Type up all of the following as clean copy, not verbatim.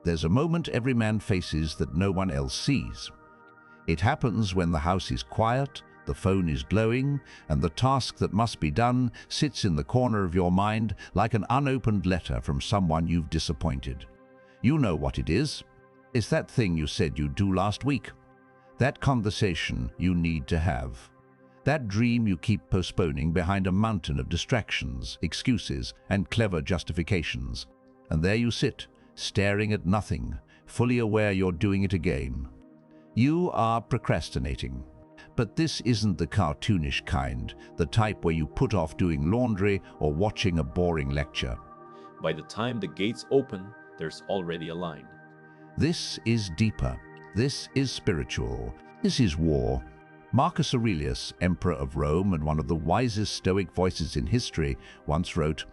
There's a moment every man faces that no one else sees. It happens when the house is quiet, the phone is glowing, and the task that must be done sits in the corner of your mind like an unopened letter from someone you've disappointed. You know what it is. It's that thing you said you'd do last week. That conversation you need to have. That dream you keep postponing behind a mountain of distractions, excuses, and clever justifications. And there you sit, staring at nothing, fully aware you're doing it again. You are procrastinating. But this isn't the cartoonish kind, the type where you put off doing laundry or watching a boring lecture. By the time the gates open, there's already a line. This is deeper. This is spiritual. This is war. Marcus Aurelius, Emperor of Rome and one of the wisest Stoic voices in history, once wrote,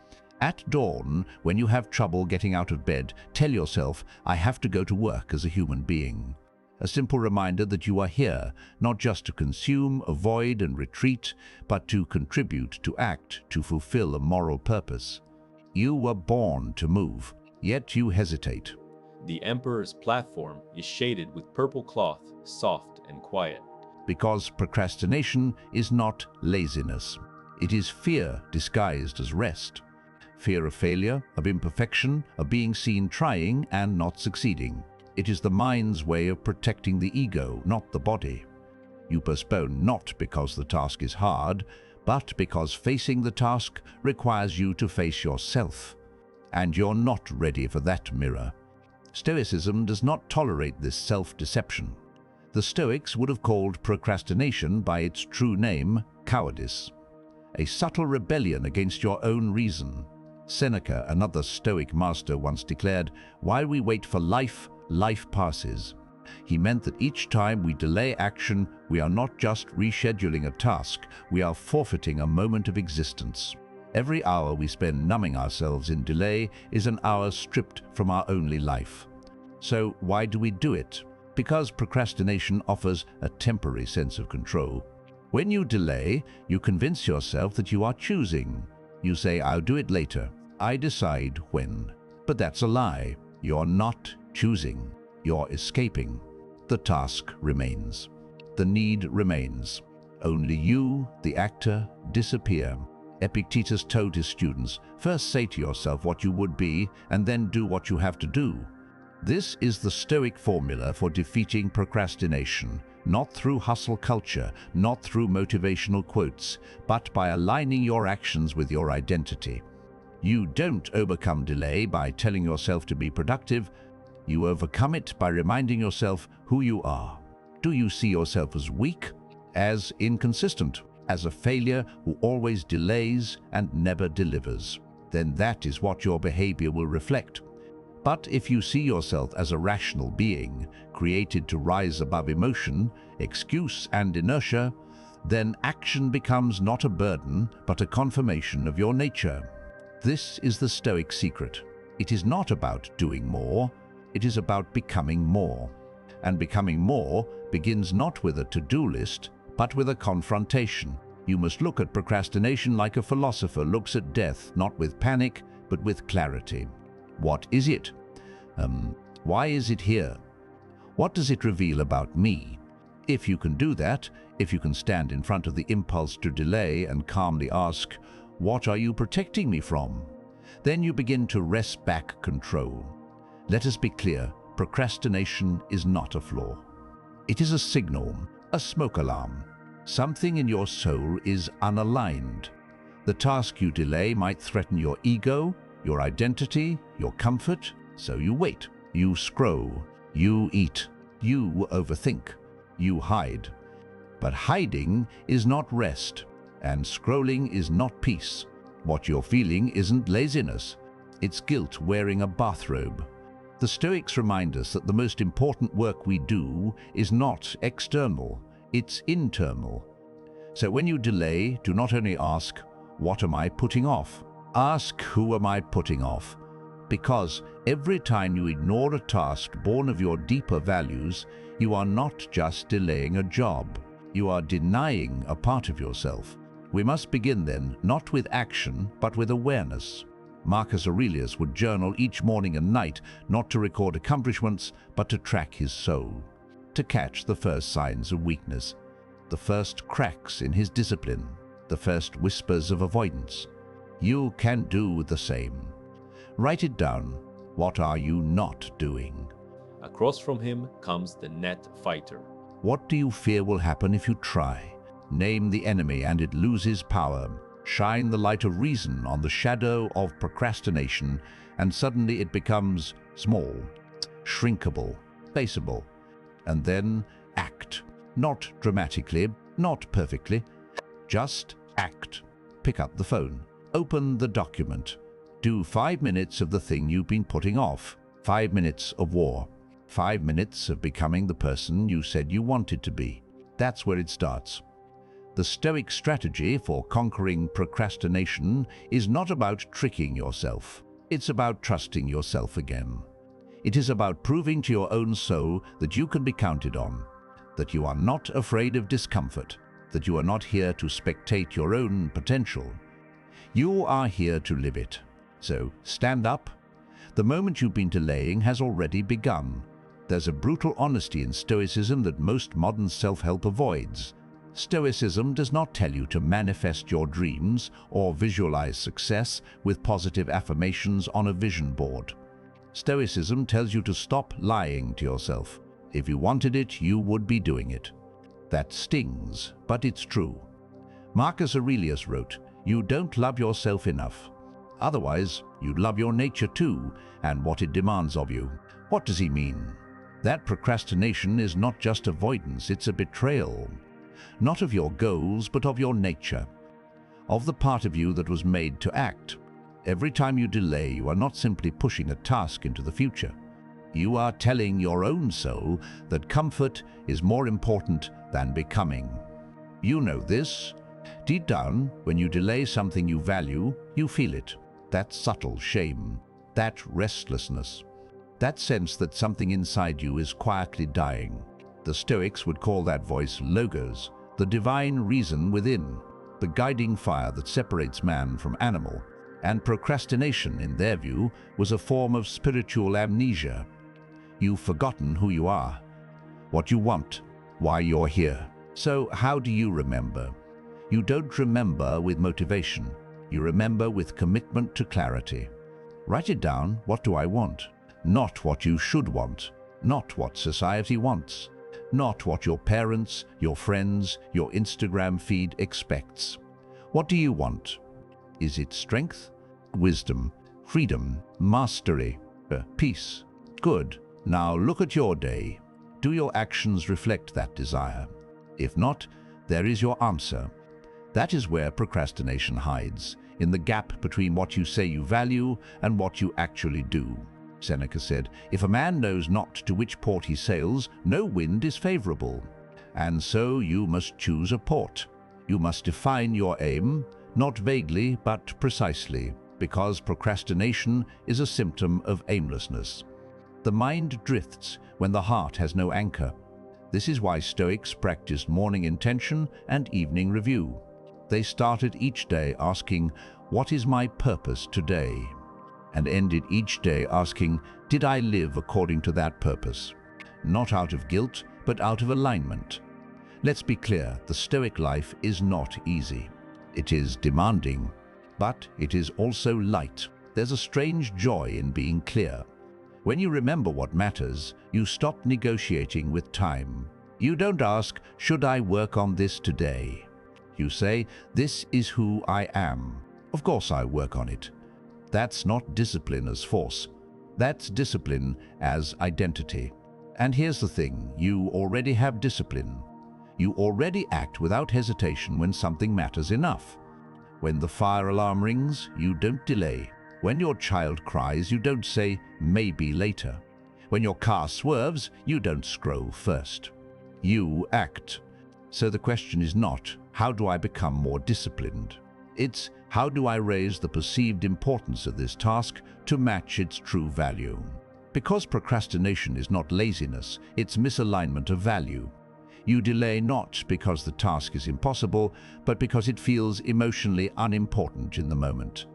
"At dawn, when you have trouble getting out of bed, tell yourself, I have to go to work as a human being." A simple reminder that you are here, not just to consume, avoid, and retreat, but to contribute, to act, to fulfill a moral purpose. You were born to move, yet you hesitate. The emperor's platform is shaded with purple cloth, soft and quiet. Because procrastination is not laziness. It is fear disguised as rest. Fear of failure, of imperfection, of being seen trying and not succeeding. It is the mind's way of protecting the ego, not the body. You postpone not because the task is hard, but because facing the task requires you to face yourself. And you're not ready for that mirror. Stoicism does not tolerate this self-deception. The Stoics would have called procrastination by its true name, cowardice. A subtle rebellion against your own reason. Seneca, another Stoic master, once declared, "While we wait for life, life passes." He meant that each time we delay action, we are not just rescheduling a task, we are forfeiting a moment of existence. Every hour we spend numbing ourselves in delay is an hour stripped from our only life. So why do we do it? Because procrastination offers a temporary sense of control. When you delay, you convince yourself that you are choosing. You say, "I'll do it later. I decide when." But that's a lie. You're not choosing. You're escaping. The task remains. The need remains. Only you, the actor, disappear. Epictetus told his students, "First say to yourself what you would be, and then do what you have to do." This is the Stoic formula for defeating procrastination, not through hustle culture, not through motivational quotes, but by aligning your actions with your identity. You don't overcome delay by telling yourself to be productive. You overcome it by reminding yourself who you are. Do you see yourself as weak, as inconsistent, as a failure who always delays and never delivers? Then that is what your behavior will reflect. But if you see yourself as a rational being, created to rise above emotion, excuse, and inertia, then action becomes not a burden, but a confirmation of your nature. This is the Stoic secret. It is not about doing more, it is about becoming more. And becoming more begins not with a to-do list, but with a confrontation. You must look at procrastination like a philosopher looks at death, not with panic, but with clarity. What is it? Why is it here? What does it reveal about me? If you can do that, if you can stand in front of the impulse to delay and calmly ask, "What are you protecting me from?" then you begin to wrest back control. Let us be clear, procrastination is not a flaw. It is a signal, a smoke alarm. Something in your soul is unaligned. The task you delay might threaten your ego, your identity, your comfort, so you wait. You scroll, you eat, you overthink, you hide. But hiding is not rest, and scrolling is not peace. What you're feeling isn't laziness, it's guilt wearing a bathrobe. The Stoics remind us that the most important work we do is not external, it's internal. So when you delay, do not only ask, "What am I putting off?" Ask, "Who am I putting off?" Because every time you ignore a task born of your deeper values, you are not just delaying a job, you are denying a part of yourself. We must begin then, not with action, but with awareness. Marcus Aurelius would journal each morning and night, not to record accomplishments, but to track his soul, to catch the first signs of weakness, the first cracks in his discipline, the first whispers of avoidance. You can do the same. Write it down. What are you not doing? Across from him comes the net fighter. What do you fear will happen if you try? Name the enemy and it loses power. Shine the light of reason on the shadow of procrastination, and suddenly it becomes small, shrinkable, faceable. And then act. Not dramatically, not perfectly. Just act. Pick up the phone. Open the document. Do 5 minutes of the thing you've been putting off. 5 minutes of war. 5 minutes of becoming the person you said you wanted to be. That's where it starts. The Stoic strategy for conquering procrastination is not about tricking yourself. It's about trusting yourself again. It is about proving to your own soul that you can be counted on, that you are not afraid of discomfort, that you are not here to spectate your own potential. You are here to live it. So stand up. The moment you've been delaying has already begun. There's a brutal honesty in Stoicism that most modern self-help avoids. Stoicism does not tell you to manifest your dreams or visualize success with positive affirmations on a vision board. Stoicism tells you to stop lying to yourself. If you wanted it, you would be doing it. That stings, but it's true. Marcus Aurelius wrote, "You don't love yourself enough. Otherwise, you'd love your nature too, and what it demands of you." What does he mean? That procrastination is not just avoidance, it's a betrayal. Not of your goals, but of your nature, of the part of you that was made to act. Every time you delay, you are not simply pushing a task into the future. You are telling your own soul that comfort is more important than becoming. You know this. Deep down, when you delay something you value, you feel it. That subtle shame, that restlessness, that sense that something inside you is quietly dying. The Stoics would call that voice logos, the divine reason within, the guiding fire that separates man from animal. And procrastination, in their view, was a form of spiritual amnesia. You've forgotten who you are, what you want, why you're here. So how do you remember? You don't remember with motivation. You remember with commitment to clarity. Write it down. What do I want? Not what you should want. Not what society wants. Not what your parents, your friends, your Instagram feed expects. What do you want? Is it strength, wisdom, freedom, mastery, peace? Good. Now look at your day. Do your actions reflect that desire? If not, there is your answer. That is where procrastination hides, in the gap between what you say you value and what you actually do. Seneca said, "If a man knows not to which port he sails, no wind is favorable." And so you must choose a port. You must define your aim, not vaguely but precisely, because procrastination is a symptom of aimlessness. The mind drifts when the heart has no anchor. This is why Stoics practiced morning intention and evening review. They started each day asking, "What is my purpose today?" and ended each day asking, "Did I live according to that purpose?" Not out of guilt, but out of alignment. Let's be clear, the Stoic life is not easy. It is demanding, but it is also light. There's a strange joy in being clear. When you remember what matters, you stop negotiating with time. You don't ask, "Should I work on this today?" You say, "This is who I am. Of course I work on it." That's not discipline as force. That's discipline as identity. And here's the thing, you already have discipline. You already act without hesitation when something matters enough. When the fire alarm rings, you don't delay. When your child cries, you don't say, "Maybe later." When your car swerves, you don't scroll first. You act. So the question is not, how do I become more disciplined? It's, how do I raise the perceived importance of this task to match its true value? Because procrastination is not laziness, it's misalignment of value. You delay not because the task is impossible, but because it feels emotionally unimportant in the moment.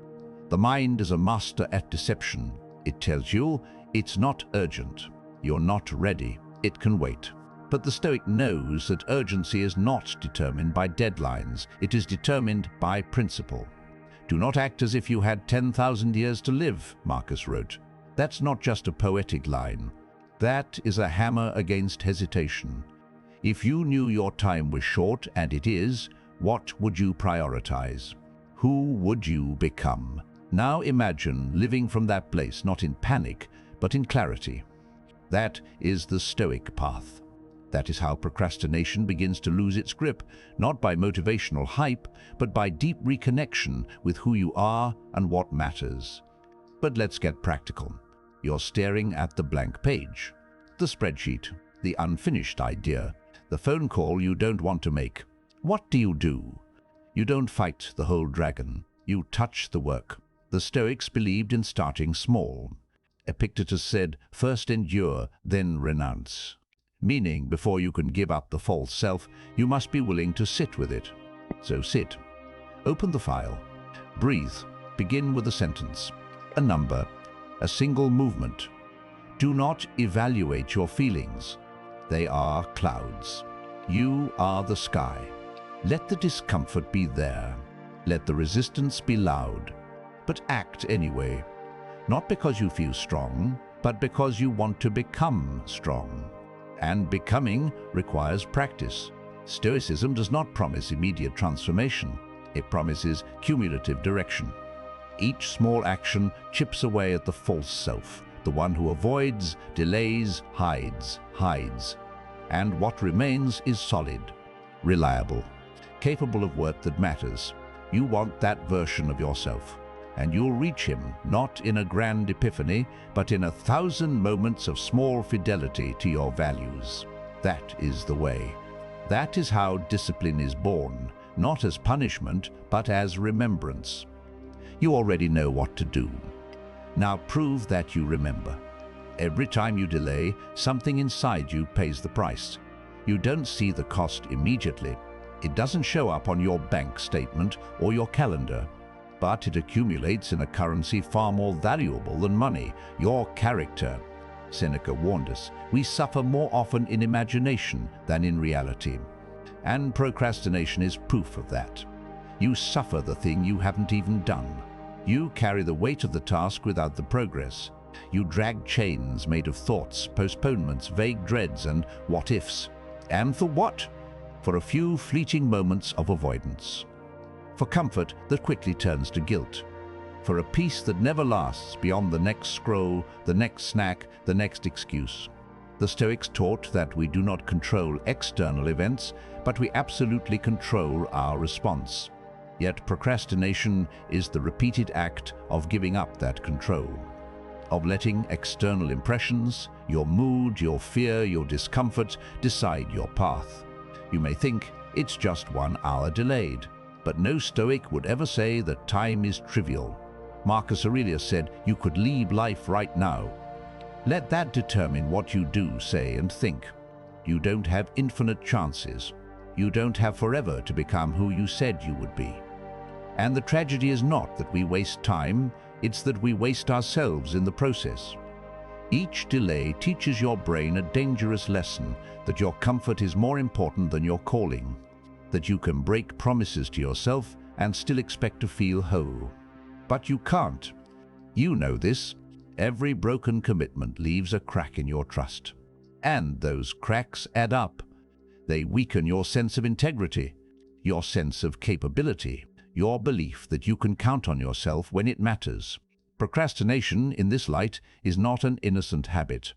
The mind is a master at deception. It tells you it's not urgent. You're not ready. It can wait. But the Stoic knows that urgency is not determined by deadlines. It is determined by principle. Do not act as if you had 10,000 years to live, Marcus wrote. That's not just a poetic line. That is a hammer against hesitation. If you knew your time was short, and it is, what would you prioritize? Who would you become? Now imagine living from that place, not in panic, but in clarity. That is the Stoic path. That is how procrastination begins to lose its grip, not by motivational hype, but by deep reconnection with who you are and what matters. But let's get practical. You're staring at the blank page, the spreadsheet, the unfinished idea, the phone call you don't want to make. What do? You don't fight the whole dragon. You touch the work. The Stoics believed in starting small. Epictetus said, "First endure, then renounce." Meaning, before you can give up the false self, you must be willing to sit with it. So sit. Open the file. Breathe. Begin with a sentence, a number, a single movement. Do not evaluate your feelings. They are clouds. You are the sky. Let the discomfort be there. Let the resistance be loud. But act anyway. Not because you feel strong, but because you want to become strong. And becoming requires practice. Stoicism does not promise immediate transformation. It promises cumulative direction. Each small action chips away at the false self, the one who avoids, delays, hides. And what remains is solid, reliable, capable of work that matters. You want that version of yourself, and you'll reach him not in a grand epiphany, but in 1,000 moments of small fidelity to your values. That is the way. That is how discipline is born, not as punishment, but as remembrance. You already know what to do. Now prove that you remember. Every time you delay, something inside you pays the price. You don't see the cost immediately. It doesn't show up on your bank statement or your calendar, but it accumulates in a currency far more valuable than money, your character. Seneca warned us, we suffer more often in imagination than in reality. And procrastination is proof of that. You suffer the thing you haven't even done. You carry the weight of the task without the progress. You drag chains made of thoughts, postponements, vague dreads, and what-ifs. And for what? For a few fleeting moments of avoidance. For comfort that quickly turns to guilt. For a peace that never lasts beyond the next scroll, the next snack, the next excuse. The Stoics taught that we do not control external events, but we absolutely control our response. Yet procrastination is the repeated act of giving up that control, of letting external impressions, your mood, your fear, your discomfort decide your path. You may think it's just 1 hour delayed, but no Stoic would ever say that time is trivial. Marcus Aurelius said you could leave life right now. Let that determine what you do, say, and think. You don't have infinite chances. You don't have forever to become who you said you would be. And the tragedy is not that we waste time, it's that we waste ourselves in the process. Each delay teaches your brain a dangerous lesson, that your comfort is more important than your calling, that you can break promises to yourself and still expect to feel whole. But you can't. You know this. Every broken commitment leaves a crack in your trust. And those cracks add up. They weaken your sense of integrity, your sense of capability, your belief that you can count on yourself when it matters. Procrastination, in this light, is not an innocent habit.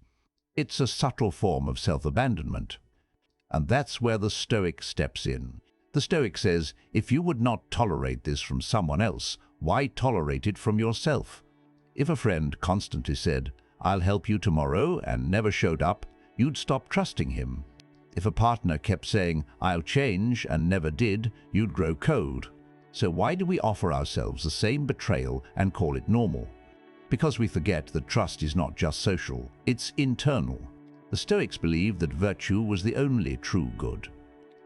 It's a subtle form of self-abandonment. And that's where the Stoic steps in. The Stoic says, if you would not tolerate this from someone else, why tolerate it from yourself? If a friend constantly said, "I'll help you tomorrow," and never showed up, you'd stop trusting him. If a partner kept saying, "I'll change," and never did, you'd grow cold. So why do we offer ourselves the same betrayal and call it normal? Because we forget that trust is not just social, it's internal. The Stoics believed that virtue was the only true good.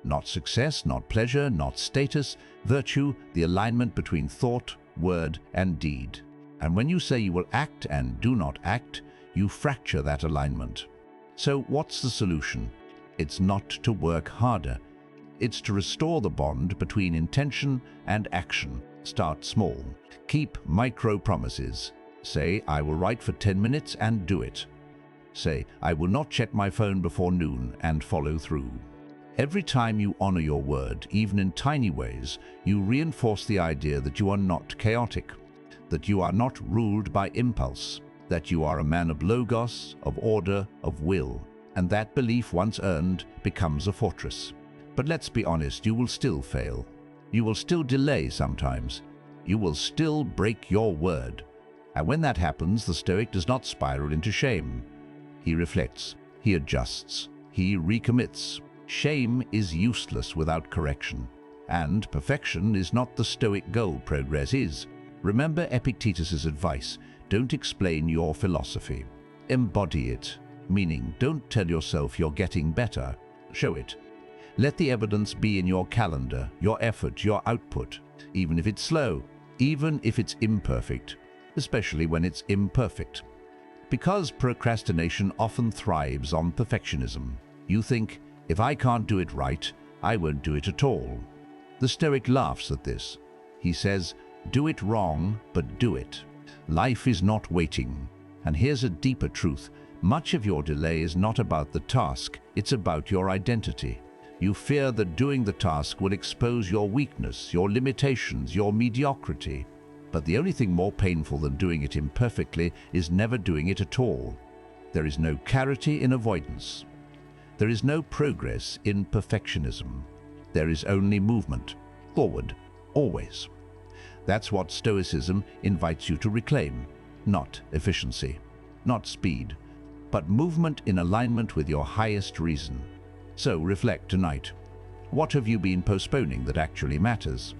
Not success, not pleasure, not status. Virtue, the alignment between thought, word, and deed. And when you say you will act and do not act, you fracture that alignment. So what's the solution? It's not to work harder. It's to restore the bond between intention and action. Start small. Keep micro-promises. Say, I will write for 10 minutes and do it. Say, I will not check my phone before noon and follow through. Every time you honor your word, even in tiny ways, you reinforce the idea that you are not chaotic, that you are not ruled by impulse, that you are a man of logos, of order, of will, and that belief once earned becomes a fortress. But let's be honest, you will still fail. You will still delay sometimes. You will still break your word. And when that happens, the Stoic does not spiral into shame. He reflects, he adjusts, he recommits. Shame is useless without correction. And perfection is not the Stoic goal, progress is. Remember Epictetus' advice, don't explain your philosophy. Embody it, meaning don't tell yourself you're getting better, show it. Let the evidence be in your calendar, your effort, your output, even if it's slow, even if it's imperfect, especially when it's imperfect. Because procrastination often thrives on perfectionism. You think, if I can't do it right, I won't do it at all. The Stoic laughs at this. He says, do it wrong, but do it. Life is not waiting. And here's a deeper truth. Much of your delay is not about the task, it's about your identity. You fear that doing the task will expose your weakness, your limitations, your mediocrity. But the only thing more painful than doing it imperfectly is never doing it at all. There is no clarity in avoidance. There is no progress in perfectionism. There is only movement, forward, always. That's what Stoicism invites you to reclaim. Not efficiency, not speed, but movement in alignment with your highest reason. So reflect tonight. What have you been postponing that actually matters?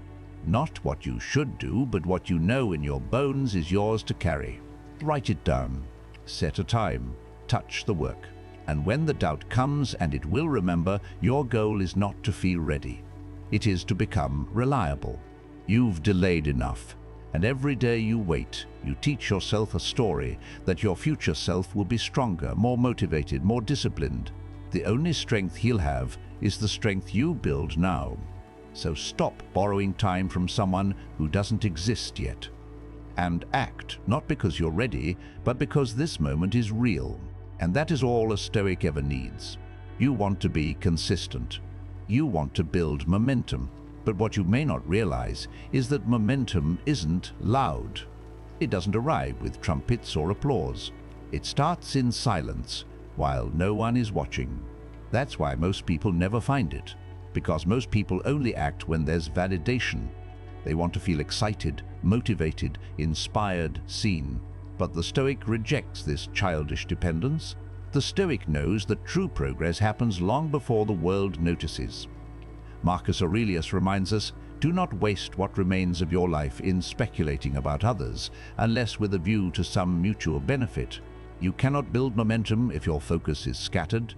Not what you should do, but what you know in your bones is yours to carry. Write it down. Set a time. Touch the work. And when the doubt comes, and it will, remember, your goal is not to feel ready. It is to become reliable. You've delayed enough. And every day you wait, you teach yourself a story that your future self will be stronger, more motivated, more disciplined. The only strength he'll have is the strength you build now. So stop borrowing time from someone who doesn't exist yet. And act, not because you're ready, but because this moment is real. And that is all a Stoic ever needs. You want to be consistent. You want to build momentum. But what you may not realize is that momentum isn't loud. It doesn't arrive with trumpets or applause. It starts in silence, while no one is watching. That's why most people never find it, because most people only act when there's validation. They want to feel excited, motivated, inspired, seen. But the Stoic rejects this childish dependence. The Stoic knows that true progress happens long before the world notices. Marcus Aurelius reminds us, do not waste what remains of your life in speculating about others, unless with a view to some mutual benefit. You cannot build momentum if your focus is scattered.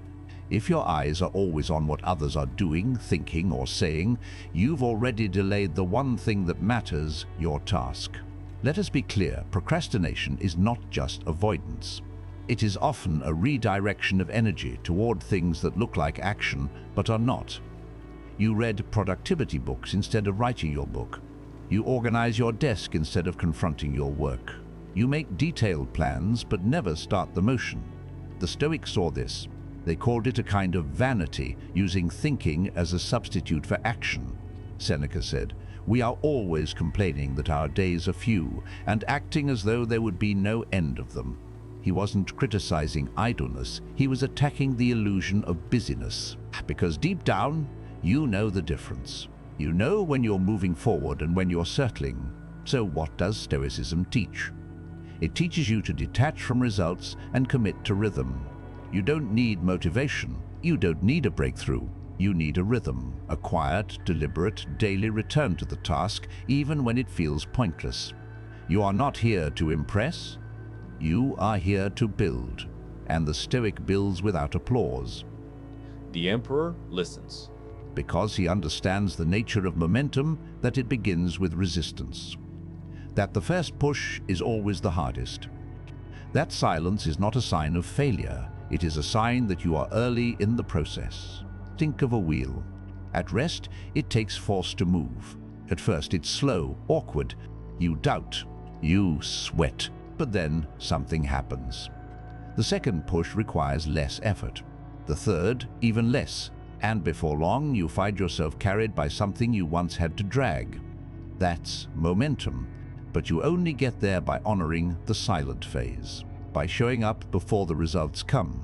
If your eyes are always on what others are doing, thinking, or saying, you've already delayed the one thing that matters, your task. Let us be clear, procrastination is not just avoidance. It is often a redirection of energy toward things that look like action, but are not. You read productivity books instead of writing your book. You organize your desk instead of confronting your work. You make detailed plans, but never start the motion. The Stoics saw this. They called it a kind of vanity, using thinking as a substitute for action. Seneca said, "We are always complaining that our days are few, and acting as though there would be no end of them." He wasn't criticizing idleness, he was attacking the illusion of busyness. Because deep down, you know the difference. You know when you're moving forward and when you're settling. So what does Stoicism teach? It teaches you to detach from results and commit to rhythm. You don't need motivation. You don't need a breakthrough. You need a rhythm, a quiet, deliberate, daily return to the task, even when it feels pointless. You are not here to impress. You are here to build. And the Stoic builds without applause. The emperor listens. Because he understands the nature of momentum, that it begins with resistance. that the first push is always the hardest. That silence is not a sign of failure. It is a sign that you are early in the process. Think of a wheel. At rest, it takes force to move. At first, it's slow, awkward. You doubt. You sweat. But then something happens. The second push requires less effort. The third, even less. And before long, you find yourself carried by something you once had to drag. That's momentum. But you only get there by honoring the silent phase, by showing up before the results come,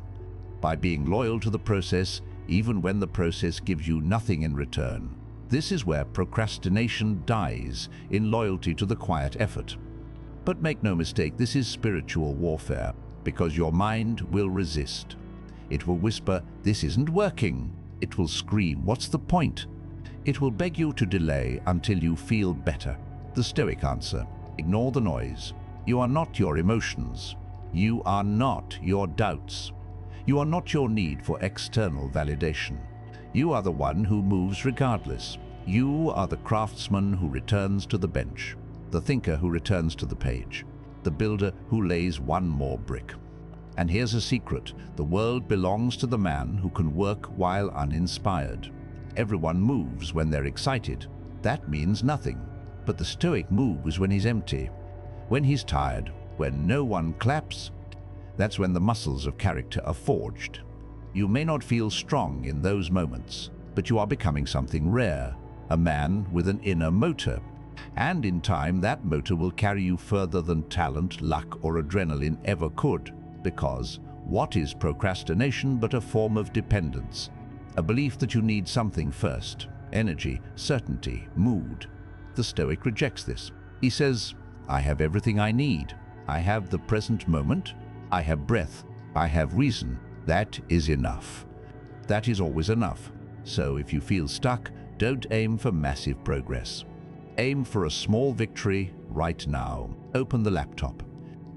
by being loyal to the process even when the process gives you nothing in return. This is where procrastination dies, in loyalty to the quiet effort. But make no mistake, this is spiritual warfare, because your mind will resist. It will whisper, "This isn't working." It will scream, "What's the point?" It will beg you to delay until you feel better. The Stoic answer: ignore the noise. You are not your emotions. You are not your doubts. You are not your need for external validation. You are the one who moves regardless. You are the craftsman who returns to the bench, the thinker who returns to the page, the builder who lays one more brick. And here's a secret: the world belongs to the man who can work while uninspired. Everyone moves when they're excited. That means nothing. But the Stoic moves when he's empty, when he's tired, when no one claps. That's when the muscles of character are forged. You may not feel strong in those moments, but you are becoming something rare, a man with an inner motor. And in time, that motor will carry you further than talent, luck, or adrenaline ever could. Because what is procrastination but a form of dependence? A belief that you need something first: energy, certainty, mood. The Stoic rejects this. He says, "I have everything I need. I have the present moment. I have breath. I have reason. That is enough." That is always enough. So if you feel stuck, don't aim for massive progress. Aim for a small victory right now. Open the laptop.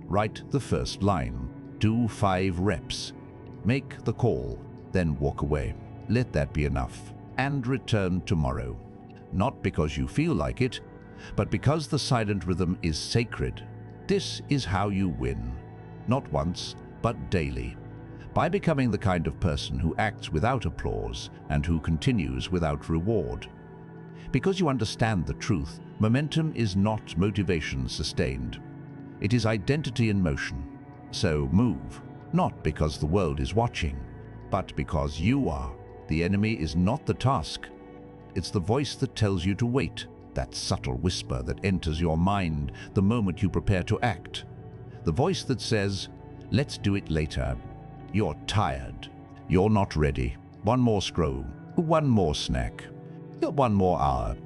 Write the first line. Do 5 reps. Make the call. Then walk away. Let that be enough. And return tomorrow. Not because you feel like it, but because the silent rhythm is sacred. This is how you win. Not once, but daily. By becoming the kind of person who acts without applause and who continues without reward. Because you understand the truth, momentum is not motivation sustained. It is identity in motion. So move, not because the world is watching, but because you are. The enemy is not the task. It's the voice that tells you to wait, that subtle whisper that enters your mind the moment you prepare to act. The voice that says, "Let's do it later. You're tired. You're not ready. One more scroll. One more snack. One more hour."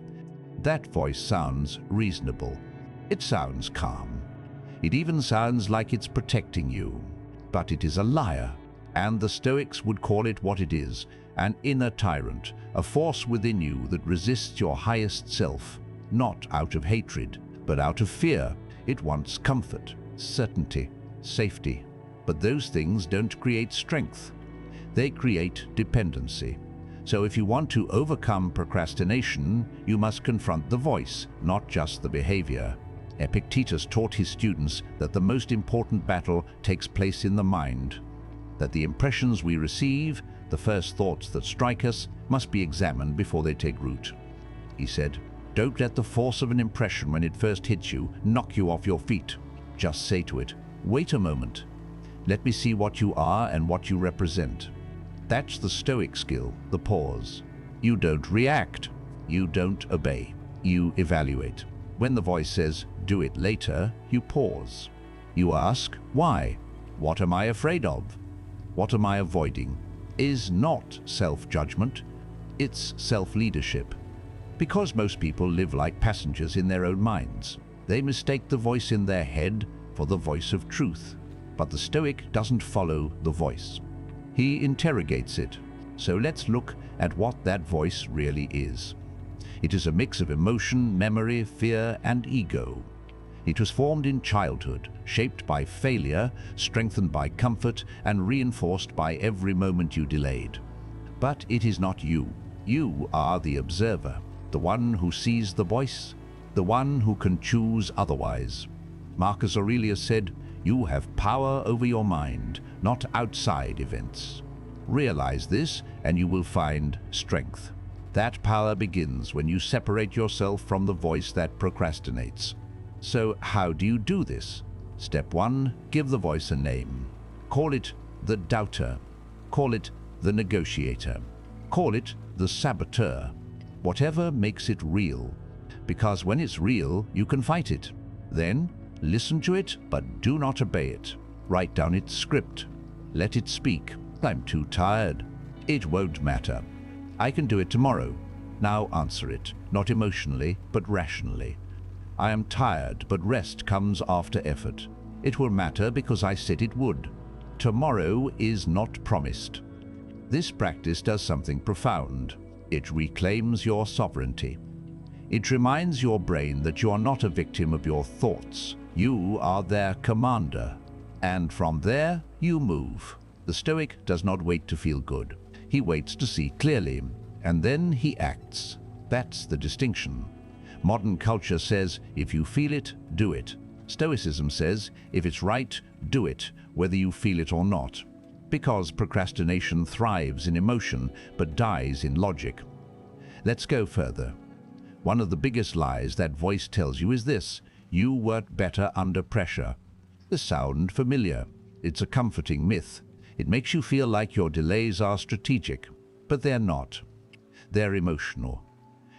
That voice sounds reasonable. It sounds calm. It even sounds like it's protecting you. But it is a liar. And the Stoics would call it what it is: an inner tyrant, a force within you that resists your highest self, not out of hatred, but out of fear. It wants comfort, certainty, safety. But those things don't create strength. They create dependency. So if you want to overcome procrastination, you must confront the voice, not just the behavior. Epictetus taught his students that the most important battle takes place in the mind, that the impressions we receive, the first thoughts that strike us, must be examined before they take root. He said, "Don't let the force of an impression when it first hits you knock you off your feet. Just say to it, 'Wait a moment. Let me see what you are and what you represent.'" That's the Stoic skill, the pause. You don't react. You don't obey. You evaluate. When the voice says, "Do it later," you pause. You ask, why? What am I afraid of? What am I avoiding? Is not self-judgment. It's self-leadership. Because most people live like passengers in their own minds. They mistake the voice in their head for the voice of truth. But the Stoic doesn't follow the voice. He interrogates it. So let's look at what that voice really is. It is a mix of emotion, memory, fear, and ego. It was formed in childhood, shaped by failure, strengthened by comfort, and reinforced by every moment you delayed. But it is not you. You are the observer, the one who sees the voice, the one who can choose otherwise. Marcus Aurelius said, "You have power over your mind, not outside events." Realize this and you will find strength. That power begins when you separate yourself from the voice that procrastinates. So how do you do this? Step 1, give the voice a name. Call it the doubter. Call it the negotiator. Call it the saboteur. Whatever makes it real. Because when it's real, you can fight it. Then, listen to it, but do not obey it. Write down its script. Let it speak. "I'm too tired." It won't matter. "I can do it tomorrow." Now answer it, not emotionally, but rationally. "I am tired, but rest comes after effort." It will matter because I said it would. Tomorrow is not promised. This practice does something profound. It reclaims your sovereignty. It reminds your brain that you are not a victim of your thoughts. You are their commander. And from there, you move. The Stoic does not wait to feel good. He waits to see clearly, and then he acts. That's the distinction. Modern culture says, if you feel it, do it. Stoicism says, if it's right, do it, whether you feel it or not. Because procrastination thrives in emotion, but dies in logic. Let's go further. One of the biggest lies that voice tells you is this: you work better under pressure. This sounds familiar. It's a comforting myth. It makes you feel like your delays are strategic, but they're not. They're emotional.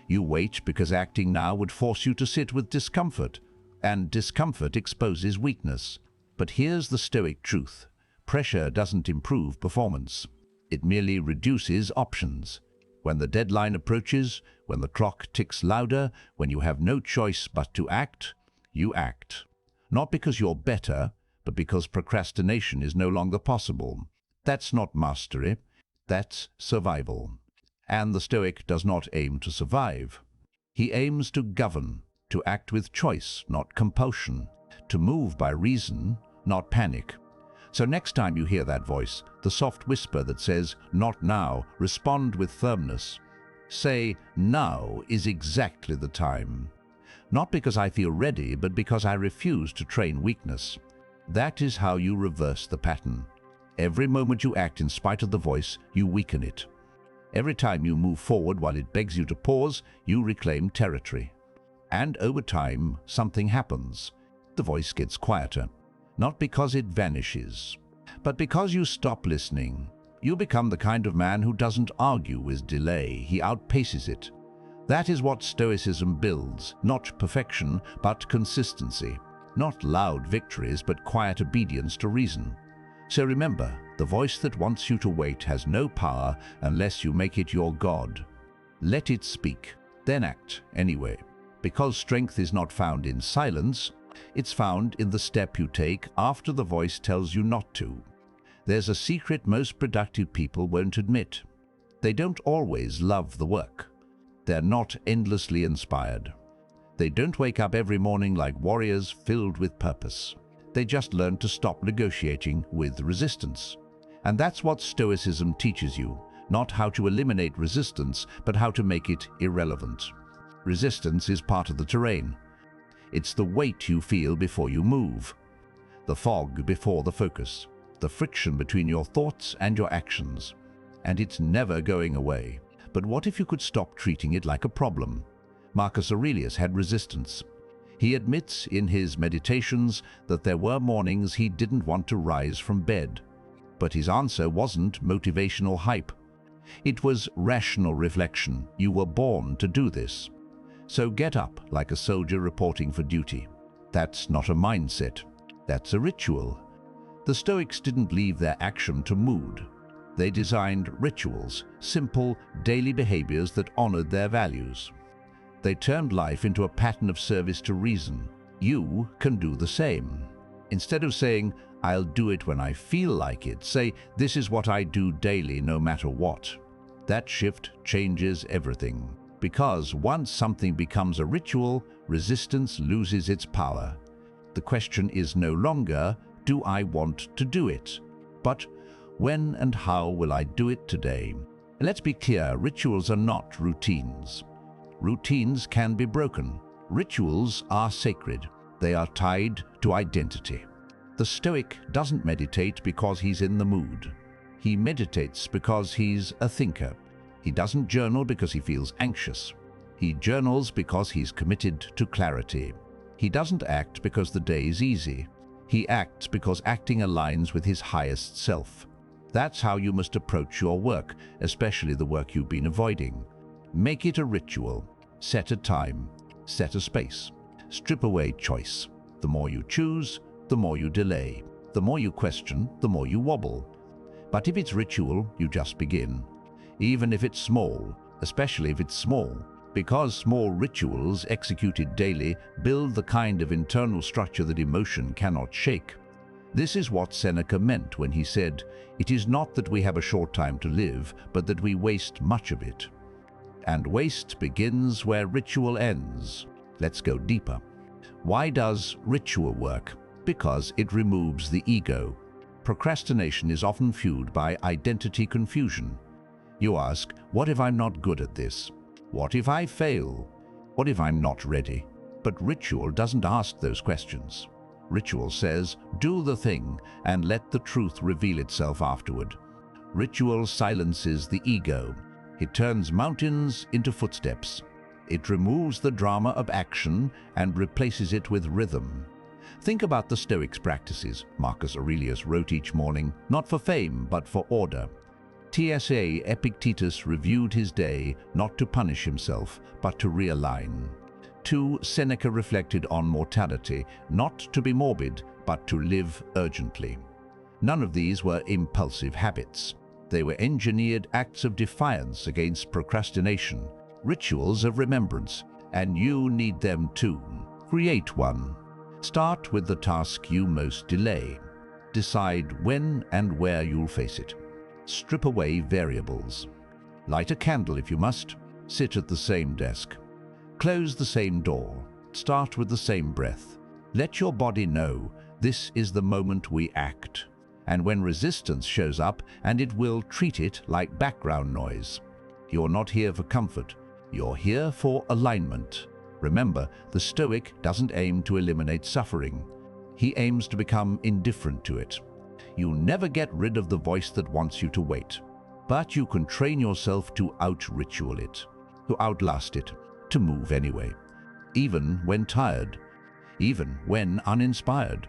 You wait because acting now would force you to sit with discomfort, and discomfort exposes weakness. But here's the Stoic truth. Pressure doesn't improve performance. It merely reduces options. When the deadline approaches, when the clock ticks louder, when you have no choice but to act, you act. Not because you're better, but because procrastination is no longer possible. That's not mastery, that's survival. And the Stoic does not aim to survive. He aims to govern, to act with choice, not compulsion, to move by reason, not panic. So next time you hear that voice, the soft whisper that says, "Not now," respond with firmness. Say, "Now is exactly the time." Not because I feel ready, but because I refuse to train weakness. That is how you reverse the pattern. Every moment you act in spite of the voice, you weaken it. Every time you move forward while it begs you to pause, you reclaim territory. And over time, something happens. The voice gets quieter. Not because it vanishes, but because you stop listening. You become the kind of man who doesn't argue with delay, he outpaces it. That is what Stoicism builds, not perfection, but consistency. Not loud victories, but quiet obedience to reason. So remember, the voice that wants you to wait has no power unless you make it your God. Let it speak, then act anyway. Because strength is not found in silence, it's found in the step you take after the voice tells you not to. There's a secret most productive people won't admit. They don't always love the work. They're not endlessly inspired. They don't wake up every morning like warriors filled with purpose. They just learn to stop negotiating with resistance. And that's what Stoicism teaches you, not how to eliminate resistance, but how to make it irrelevant. Resistance is part of the terrain. It's the weight you feel before you move, the fog before the focus, the friction between your thoughts and your actions. And it's never going away. But what if you could stop treating it like a problem? Marcus Aurelius had resistance. He admits in his meditations that there were mornings he didn't want to rise from bed. But his answer wasn't motivational hype. It was rational reflection. You were born to do this. So get up like a soldier reporting for duty. That's not a mindset. That's a ritual. The Stoics didn't leave their action to mood. They designed rituals, simple, daily behaviors that honored their values. They turned life into a pattern of service to reason. You can do the same. Instead of saying, "I'll do it when I feel like it," say, "This is what I do daily no matter what." That shift changes everything. Because once something becomes a ritual, resistance loses its power. The question is no longer, do I want to do it? But when and how will I do it today? And let's be clear, rituals are not routines. Routines can be broken. Rituals are sacred. They are tied to identity. The Stoic doesn't meditate because he's in the mood. He meditates because he's a thinker. He doesn't journal because he feels anxious. He journals because he's committed to clarity. He doesn't act because the day is easy. He acts because acting aligns with his highest self. That's how you must approach your work, especially the work you've been avoiding. Make it a ritual. Set a time. Set a space. Strip away choice. The more you choose, the more you delay. The more you question, the more you wobble. But if it's ritual, you just begin. Even if it's small, especially if it's small, because small rituals executed daily build the kind of internal structure that emotion cannot shake. This is what Seneca meant when he said, "It is not that we have a short time to live, but that we waste much of it." And waste begins where ritual ends. Let's go deeper. Why does ritual work? Because it removes the ego. Procrastination is often fueled by identity confusion. You ask, what if I'm not good at this? What if I fail? What if I'm not ready? But ritual doesn't ask those questions. Ritual says, do the thing and let the truth reveal itself afterward. Ritual silences the ego. It turns mountains into footsteps. It removes the drama of action and replaces it with rhythm. Think about the Stoics' practices. Marcus Aurelius wrote each morning, not for fame, but for order. TSA Epictetus reviewed his day, not to punish himself, but to realign. 2. Seneca reflected on mortality, not to be morbid, but to live urgently. None of these were impulsive habits. They were engineered acts of defiance against procrastination, rituals of remembrance, and you need them too. Create one. Start with the task you most delay. Decide when and where you'll face it. Strip away variables. Light a candle if you must. Sit at the same desk. Close the same door. Start with the same breath. Let your body know this is the moment we act. And when resistance shows up, and it will treat it like background noise. You're not here for comfort. You're here for alignment. Remember, the Stoic doesn't aim to eliminate suffering. He aims to become indifferent to it. You never get rid of the voice that wants you to wait. But you can train yourself to out-ritual it, to outlast it, to move anyway. Even when tired, even when uninspired,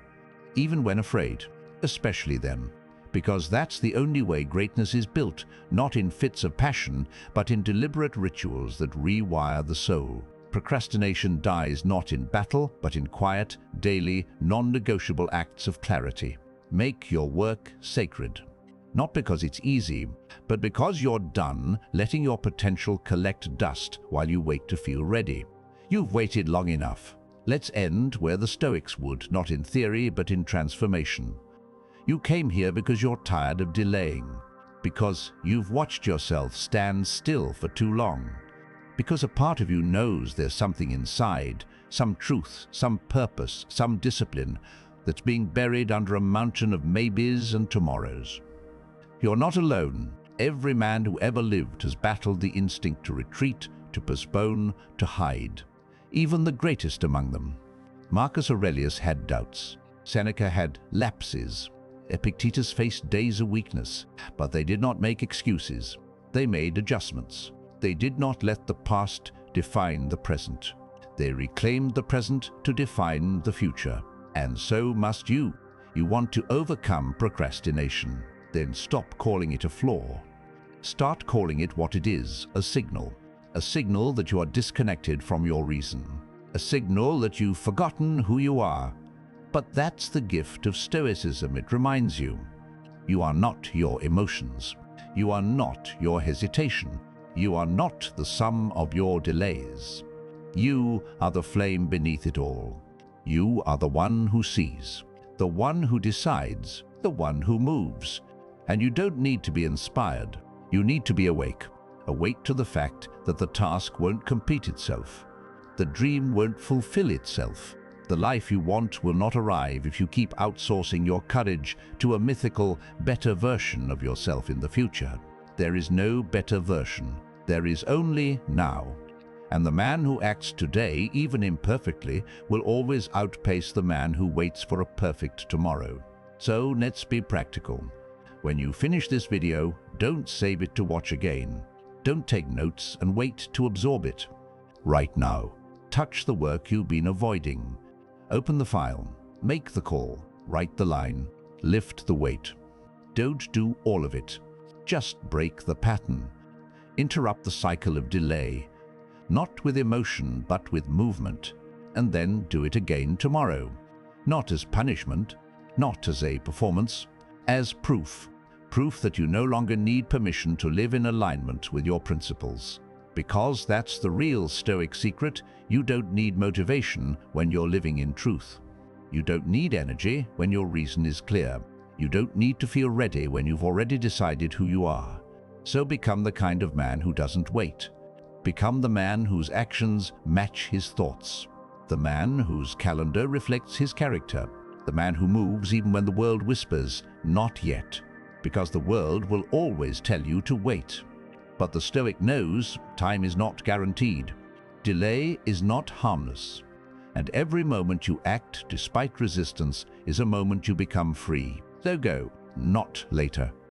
even when afraid, especially then. Because that's the only way greatness is built, not in fits of passion, but in deliberate rituals that rewire the soul. Procrastination dies not in battle, but in quiet, daily, non-negotiable acts of clarity. Make your work sacred. Not because it's easy, but because you're done letting your potential collect dust while you wait to feel ready. You've waited long enough. Let's end where the Stoics would, not in theory, but in transformation. You came here because you're tired of delaying, because you've watched yourself stand still for too long, because a part of you knows there's something inside, some truth, some purpose, some discipline, that's being buried under a mountain of maybes and tomorrows. You're not alone. Every man who ever lived has battled the instinct to retreat, to postpone, to hide. Even the greatest among them. Marcus Aurelius had doubts. Seneca had lapses. Epictetus faced days of weakness, but they did not make excuses. They made adjustments. They did not let the past define the present. They reclaimed the present to define the future. And so must you. You want to overcome procrastination. Then stop calling it a flaw. Start calling it what it is, a signal. A signal that you are disconnected from your reason. A signal that you've forgotten who you are. But that's the gift of Stoicism. It reminds you. You are not your emotions. You are not your hesitation. You are not the sum of your delays. You are the flame beneath it all. You are the one who sees, the one who decides, the one who moves. And you don't need to be inspired. You need to be awake. Awake to the fact that the task won't complete itself. The dream won't fulfill itself. The life you want will not arrive if you keep outsourcing your courage to a mythical, better version of yourself in the future. There is no better version. There is only now. And the man who acts today, even imperfectly, will always outpace the man who waits for a perfect tomorrow. So let's be practical. When you finish this video, don't save it to watch again. Don't take notes and wait to absorb it. Right now, touch the work you've been avoiding. Open the file, make the call, write the line, lift the weight. Don't do all of it. Just break the pattern. Interrupt the cycle of delay, not with emotion but with movement, and then do it again tomorrow. Not as punishment, not as a performance, as proof. Proof that you no longer need permission to live in alignment with your principles. Because that's the real Stoic secret, you don't need motivation when you're living in truth. You don't need energy when your reason is clear. You don't need to feel ready when you've already decided who you are. So become the kind of man who doesn't wait. Become the man whose actions match his thoughts. The man whose calendar reflects his character. The man who moves even when the world whispers, "Not yet." Because the world will always tell you to wait. But the Stoic knows time is not guaranteed. Delay is not harmless. And every moment you act despite resistance is a moment you become free. So go, not later.